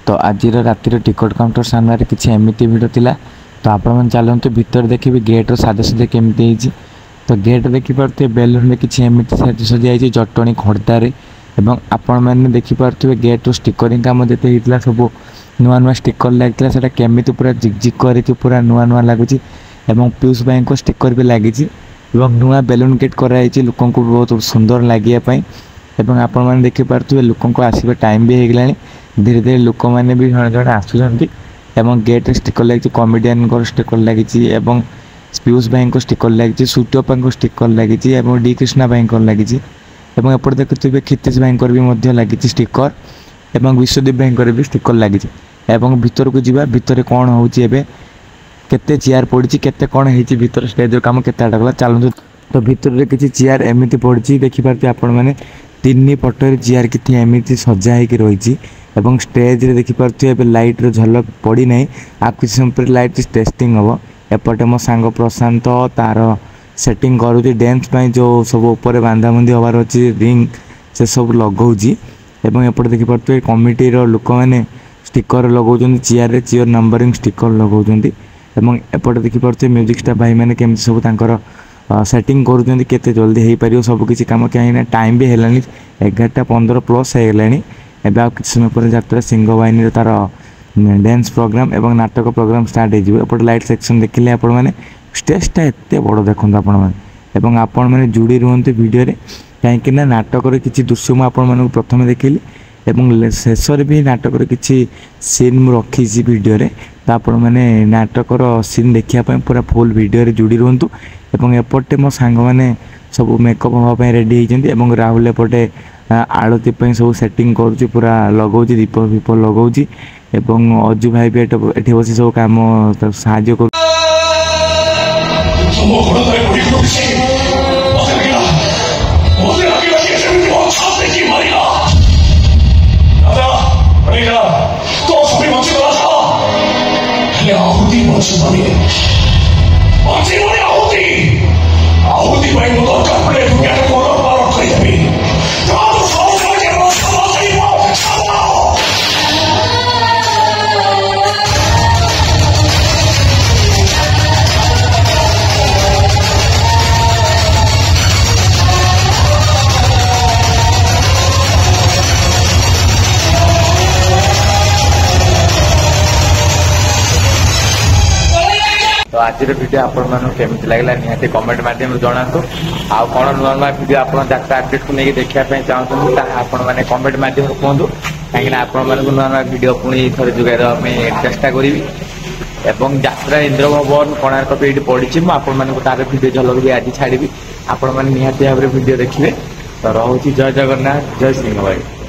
तो आज रातिर ticket counter सामने किसी एमती भिड़ थिला। तो आपण चलते भीतर देखिए गेट्र साजसज्जा केमती होती। तो गेट देखिपे बेलून में किसी एमती सजाई जटणी खड़तार एवं आपण मैंने देखिपे गेट्र स्टिकरिंग कम जिते होता सब नुआ नुआ स्टिकर लगी से केमी पूरा जिकजिक कर पूरा नुआ नुआ लगुच। पीयूष भाई को स्टिकर भी लगी नुआ बेलून गेट कराई लोक बहुत सुंदर लगे आपण मैंने देखिपे लोक आसवा टाइम भी होगला। धीरे धीरे लोक मैंने भी जड़े जड़े आसुँच गेट स्टिकर लगी कमेडियन स्टिकर लगी पीयूष भाई को स्टिकर लगी सूटपा को स्टिकर लगी डी कृष्णा भाई को लगी एपटे देखुए क्षितिश भाई भी लगी स्टिकर एवं विश्वदीप भाई भी स्टिकर लगी। भीतर को जावा भीतर कौन होते केते चेयर पड़ी केते कौन होती भीतर स्टेज कम केते गला चलते। तो भीतर किसी चेयर एमती पड़ी देखिपे आपण मैंने तीन पटर चेयर कितनी एमती सजा होकर रही एवं स्टेज रे देखिपे लाइट झलक पड़ी ना आ किसी समय लाइट टेस्टिंग हम एपटे मो सांग प्रशांत तार सेटिंग करुँच डांस जो सब ऊपर बांधाबंधी हबार अच्छी रिंग से सब लगाऊँगी। एपटे देखिपे कमिटी लोक मैंने स्टिकर लगाऊँ चेयर चेयर नंबरिंग स्टिकर लगाऊँ। एपटे देखिपे म्यूजिक स्टाफ भाई मैंने केमती सब तांकर सेटिंग करुँच केते जल्दी हो पार सब किसी कम कहीं टाइम भी है 11:15 प्लस होगला। एवं किसी समय पर यात्रा सिंह बाहिनी तार डांस प्रोग्राम एवं नाटक प्रोग्राम स्टार्ट होपटे लाइट सेक्शन देखिले आपण मैंने स्टेजटा एत बड़ देखते आपण मैंने जोड़ी रुहत भिडियो कहीं नाटक किसी दृश्य मुझे प्रथम देखिली एवं शेष भी नाटक किसी सीन रखी भिडियो तो आपण मैंने नाटकर सीन देखापी पूरा फुल भिडियो जोड़ी रुहतु। एपटे मो सांग मैंने सब मेकअप हाँपाई रेडी होती राहुल एपटे आलती सब सेटिंग करुँच पूरा लगाऊँ दीप फीप लगाऊँ अजु भाई भी ये बस सब कम साहय कर तो आज वीडियो आपमती लगला निहाती कमेंट मध्यम जनातु आउ कौन नुआ नुआ वीडियो आप जात्रा अपडेट को लेकिन देखा चाहते आपने कमेंट मध्यम कहतु कहीं आपण मानक नुआ नुआ वीडियो पुणी थोड़े जोगाई देवाई चेष्टा करी एवं यात्रा इंद्र भवन कोणार्क भी ये पड़ी मुझे तार वीडियो झलक भी आज छाड़ी आपण मैंने निहाती भाव में वीडियो देखिए। तो रोचे जय जगन्नाथ जय सिंह भाई।